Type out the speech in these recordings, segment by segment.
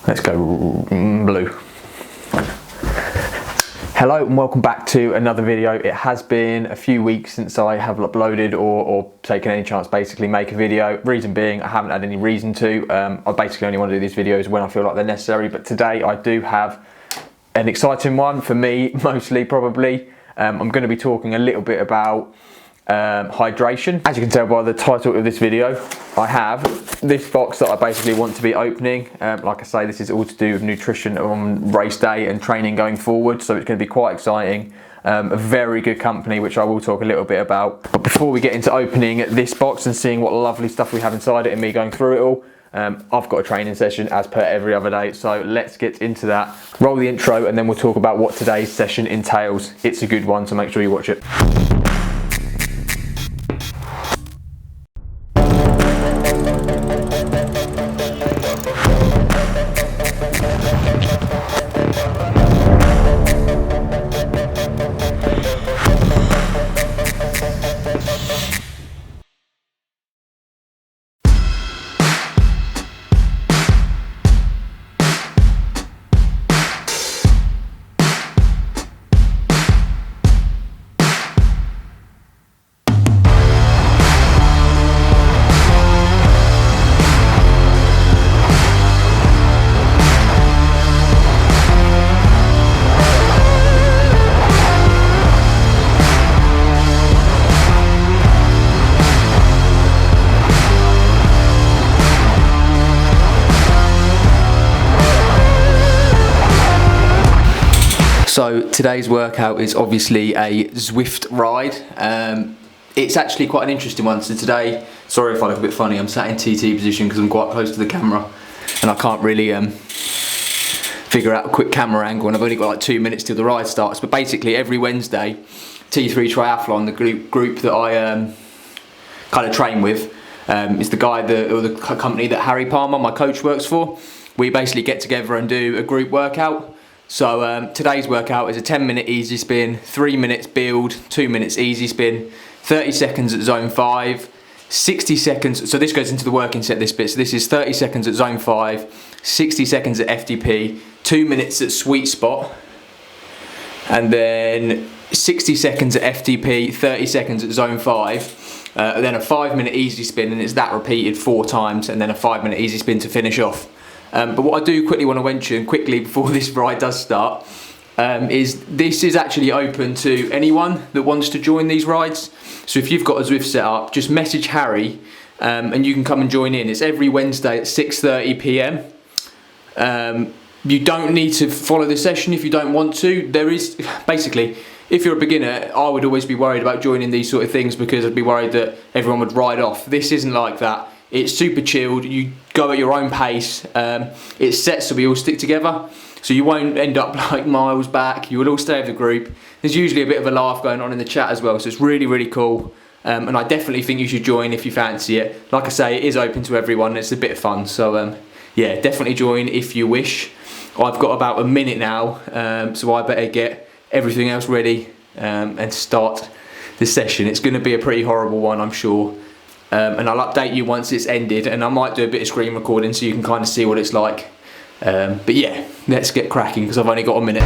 Let's go blue. Hello and welcome back to another video. It has been a few weeks since I have uploaded or taken any chance basically make a video. Reason being, I haven't had any reason to. I basically only want to do these videos when I feel like they're necessary, but today I do have an exciting one for me, mostly probably. I'm going to be talking a little bit about hydration. As you can tell by the title of this video, I have this box that I basically want to be opening. Like I say, this is all to do with nutrition on race day and training going forward, so it's going to be quite exciting. A very good company, which I will talk a little bit about. But before we get into opening this box and seeing what lovely stuff we have inside it and me going through it all, I've got a training session as per every other day, so let's get into that. Roll the intro and then we'll talk about what today's session entails. It's a good one, so make sure you watch it. So today's workout is obviously a Zwift ride. It's actually quite an interesting one. So today, sorry if I look a bit funny, I'm sat in TT position because I'm quite close to the camera and I can't really figure out a quick camera angle, and I've only got like 2 minutes till the ride starts. But basically every Wednesday, T3 Triathlon, the group that I kind of train with, is the guy or the company that Harry Palmer, my coach, works for. We basically get together and do a group workout. So today's workout is a 10-minute easy spin, 3 minutes build, 2 minutes easy spin, 30 seconds at zone 5, 60 seconds, so this goes into the working set, this bit, so this is 30 seconds at zone 5, 60 seconds at FTP, 2 minutes at sweet spot, and then 60 seconds at FTP, 30 seconds at zone 5, then a 5-minute easy spin, and it's that repeated 4 times, and then a 5-minute easy spin to finish off. But what I do quickly want to mention quickly before this ride does start is this is actually open to anyone that wants to join these rides. So if you've got a Zwift set up, just message Harry and you can come and join in. It's every Wednesday at 6:30 p.m. You don't need to follow the session if you don't want to. There is basically, if you're a beginner, I would always be worried about joining these sort of things because I'd be worried that everyone would ride off. This isn't like that. It's super chilled, you go at your own pace, it's set so we all stick together, so you won't end up like miles back, you will all stay with the group. There's usually a bit of a laugh going on in the chat as well, so it's really, really cool, and I definitely think you should join if you fancy it. Like I say, it is open to everyone, it's a bit of fun, so yeah, definitely join if you wish. I've got about a minute now, so I better get everything else ready and start the session. It's going to be a pretty horrible one, I'm sure. And I'll update you once it's ended, and I might do a bit of screen recording so you can kind of see what it's like. But yeah, let's get cracking because I've only got a minute.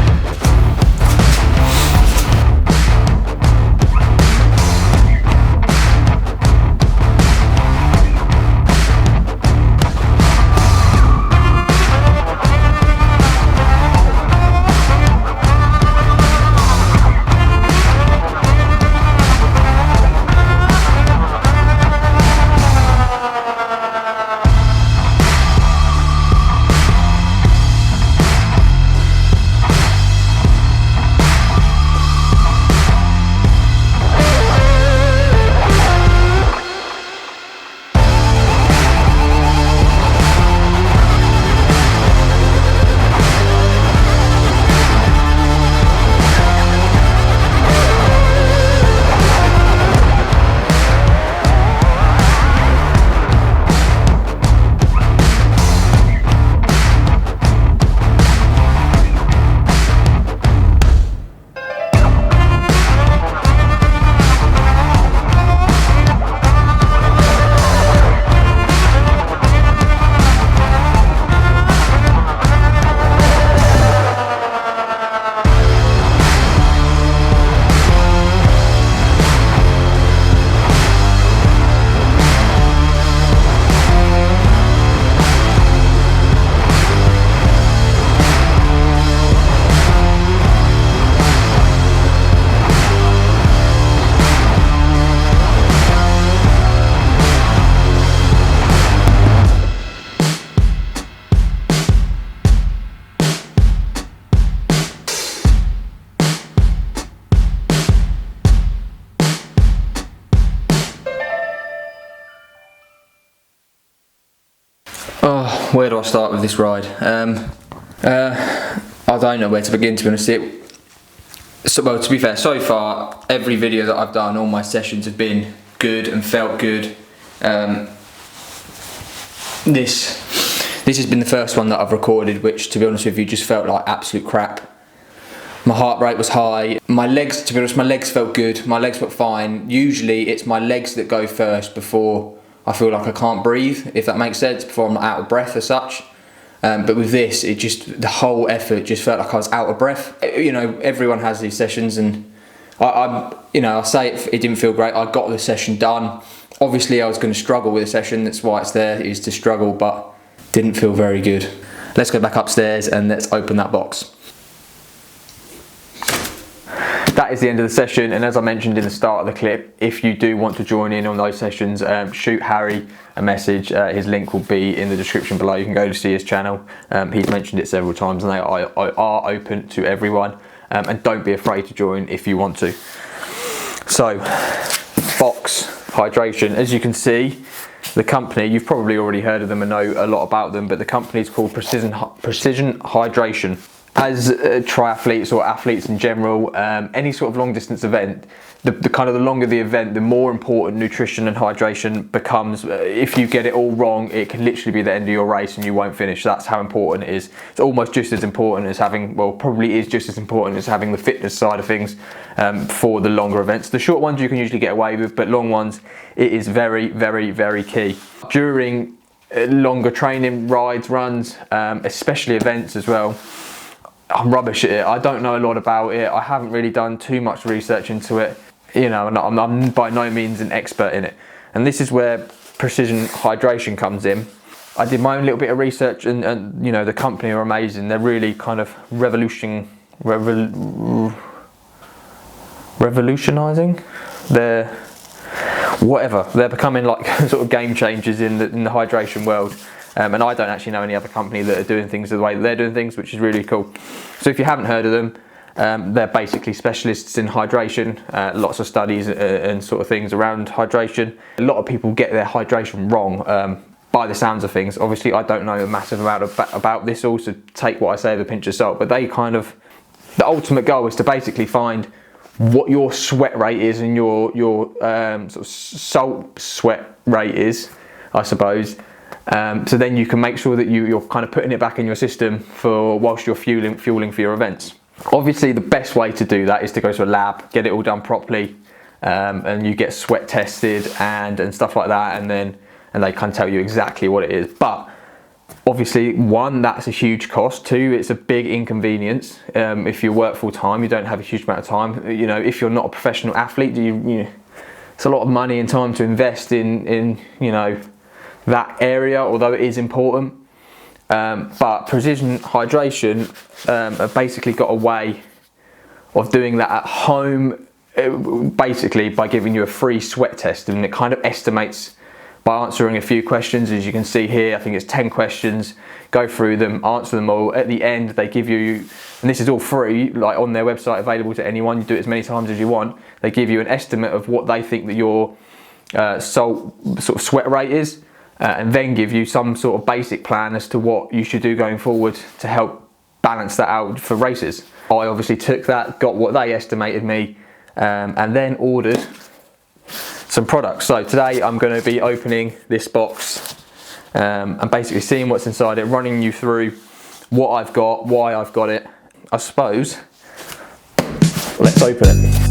Where do I start with this ride? I don't know where to begin, to be honest. Well, to be fair, so far every video that I've done, all my sessions have been good and felt good. This has been the first one that I've recorded, which, to be honest with you, just felt like absolute crap. My heart rate was high. My legs, to be honest, my legs felt good. My legs felt fine. Usually it's my legs that go first before I feel like I can't breathe, if that makes sense, before I'm out of breath as such. But with this, the whole effort just felt like I was out of breath. You know, everyone has these sessions, and I say it didn't feel great. I got the session done. Obviously I was going to struggle with the session, that's why it's there, is to struggle, but didn't feel very good. Let's go back upstairs and let's open that box. That is the end of the session, and as I mentioned in the start of the clip, if you do want to join in on those sessions, shoot Harry a message. His link will be in the description below. You can go to see his channel. He's mentioned it several times, and they are open to everyone, and don't be afraid to join if you want to. So, box hydration, as you can see, the company, you've probably already heard of them and know a lot about them, but the company is called Precision Hydration. As triathletes or athletes in general, any sort of long distance event, the longer the event, the more important nutrition and hydration becomes. If you get it all wrong, it can literally be the end of your race and you won't finish. That's how important it is. It's almost just as important as probably is just as important as having the fitness side of things for the longer events. The short ones you can usually get away with, but long ones, it is very, very, very key. During longer training rides, runs, especially events as well, I'm rubbish at it. I don't know a lot about it. I haven't really done too much research into it. You know, I'm by no means an expert in it. And this is where Precision Hydration comes in. I did my own little bit of research, and you know, the company are amazing. They're really kind of revolutionizing. They're becoming like sort of game changers in the hydration world. And I don't actually know any other company that are doing things the way that they're doing things, which is really cool. So if you haven't heard of them, they're basically specialists in hydration. Lots of studies and sort of things around hydration. A lot of people get their hydration wrong by the sounds of things. Obviously I don't know a massive amount about this all, so take what I say with a pinch of salt, but the ultimate goal is to basically find what your sweat rate is and your sort of salt sweat rate is, I suppose. So then you can make sure that you're kind of putting it back in your system whilst you're fueling for your events. Obviously the best way to do that is to go to a lab, get it all done properly, and you get sweat tested and stuff like that, and they can tell you exactly what it is. But obviously, one, that's a huge cost. Two, it's a big inconvenience. If you work full time, you don't have a huge amount of time. You know, if you're not a professional athlete, it's a lot of money and time to invest in you know, that area, although it is important. But Precision Hydration have basically got a way of doing that at home, basically by giving you a free sweat test, and it kind of estimates by answering a few questions. As you can see here, I think it's 10 questions. Go through them, answer them all. At the end, they give you, and this is all free, like on their website, available to anyone. You do it as many times as you want. They give you an estimate of what they think that your salt sort of sweat rate is, and then give you some sort of basic plan as to what you should do going forward to help balance that out for races. I obviously took that, got what they estimated me, and then ordered some products. So today I'm going to be opening this box and basically seeing what's inside it, running you through what I've got, why I've got it. I suppose, let's open it.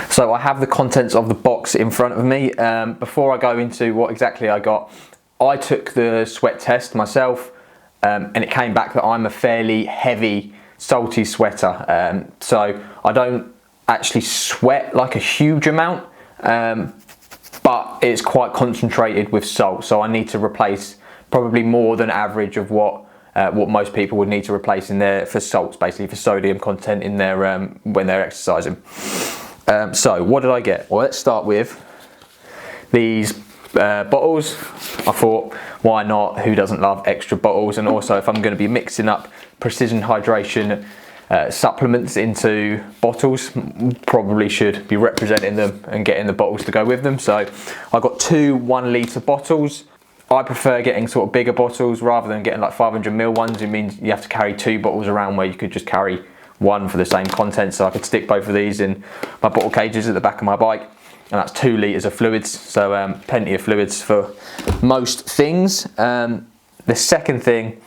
So I have the contents of the box in front of me. Before I go into what exactly I got, I took the sweat test myself, and it came back that I'm a fairly heavy, salty sweater. So I don't actually sweat like a huge amount, but it's quite concentrated with salt. So I need to replace probably more than average of what most people would need to replace in there for salts, basically for sodium content in their when they're exercising. So what did I get? Well, let's start with these bottles. I thought, why not? Who doesn't love extra bottles? And also, if I'm going to be mixing up precision hydration supplements into bottles, probably should be representing them and getting the bottles to go with them. So I got 2 1 litre bottles. I prefer getting sort of bigger bottles rather than getting like 500ml ones. It means you have to carry 2 bottles around where you could just carry 1 for the same content. So I could stick both of these in my bottle cages at the back of my bike, and that's 2 litres of fluids. So plenty of fluids for most things. The second thing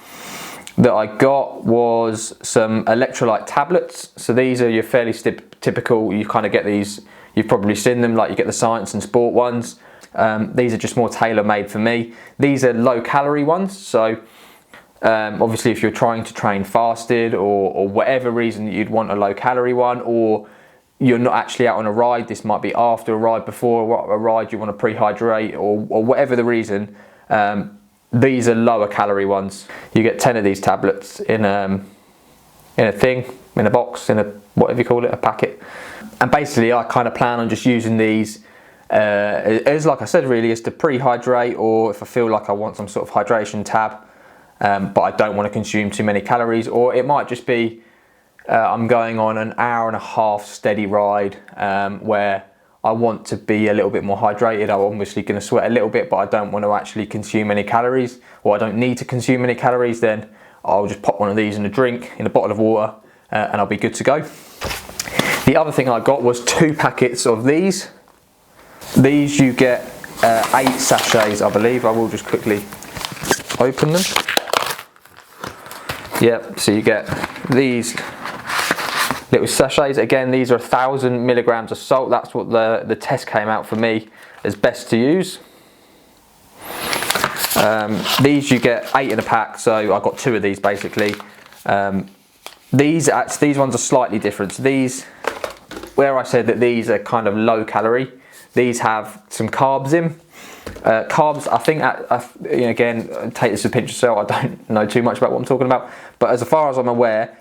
that I got was some electrolyte tablets. So these are your fairly typical, you kind of get these, you've probably seen them, like you get the science and sport ones. These are just more tailor-made for me. These are low-calorie ones, so obviously if you're trying to train fasted or whatever reason you'd want a low-calorie one, or you're not actually out on a ride, this might be after a ride, before a ride, you want to pre-hydrate, or whatever the reason, these are lower calorie ones. You get 10 of these tablets in a thing, in a box, in a whatever you call it, a packet. And basically I kind of plan on just using these as, like I said, really, is to pre-hydrate, or if I feel like I want some sort of hydration tab, but I don't want to consume too many calories, or it might just be I'm going on an hour-and-a-half steady ride where I want to be a little bit more hydrated. I'm obviously going to sweat a little bit, but I don't want to actually consume any calories, or I don't need to consume any calories. Then I'll just pop one of these in a drink, in a bottle of water, and I'll be good to go. The other thing I got was 2 packets of these. These you get 8 sachets, I believe. I will just quickly open them. Yep, so you get these little sachets. Again, these are 1,000 milligrams of salt. That's what the test came out for me as best to use. These you get 8 in a pack, so I got 2 of these basically. These ones are slightly different. So these, where I said that these are kind of low calorie, these have some carbs in. Carbs, I think, again, take this with a pinch of salt. I don't know too much about what I'm talking about, but as far as I'm aware,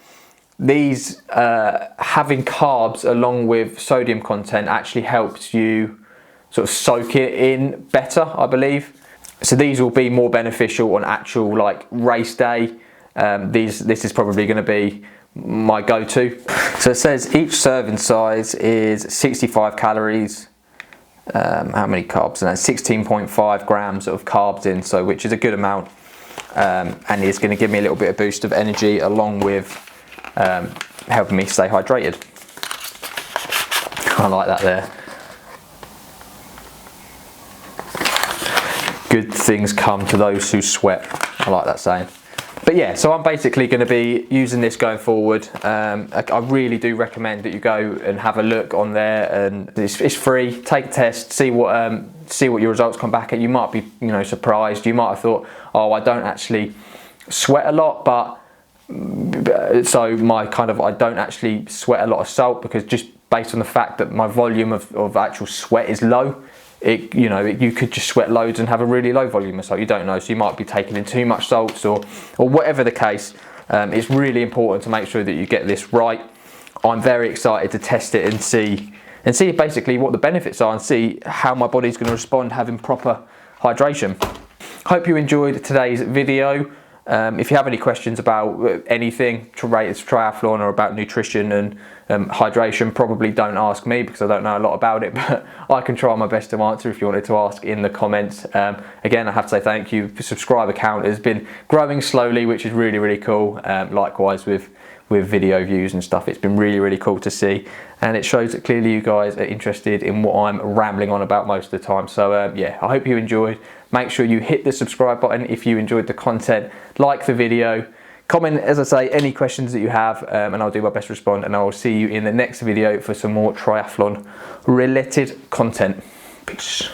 these having carbs along with sodium content actually helps you sort of soak it in better, I believe. So these will be more beneficial on actual like race day. This is probably going to be my go-to. So it says each serving size is 65 calories. How many carbs? And that's 16.5 grams of carbs in, so which is a good amount, and it's going to give me a little bit of boost of energy along with helping me stay hydrated. I like that there. Good things come to those who sweat. I like that saying. But yeah, so I'm basically going to be using this going forward. I really do recommend that you go and have a look on there, and it's free. Take a test, see what your results come back at. You might be, surprised. You might have thought, oh, I don't actually sweat a lot, but so I don't actually sweat a lot of salt, because just based on the fact that my volume of actual sweat is low. You could just sweat loads and have a really low volume of salt. You don't know, so you might be taking in too much salts, or whatever the case. It's really important to make sure that you get this right. I'm very excited to test it and see basically what the benefits are, and see how my body's going to respond having proper hydration. Hope you enjoyed today's video. If you have any questions about anything related to triathlon or about nutrition and hydration, probably don't ask me, because I don't know a lot about it, but I can try my best to answer if you wanted to ask in the comments. Again, I have to say thank you. The subscriber count has been growing slowly, which is really, really cool. Likewise with video views and stuff, it's been really, really cool to see, and it shows that clearly you guys are interested in what I'm rambling on about most of the time. So yeah, I hope you enjoyed. Make sure you hit the subscribe button if you enjoyed the content, like the video, comment, as I say, any questions that you have, and I'll do my best to respond, and I will see you in the next video for some more triathlon related content. Peace.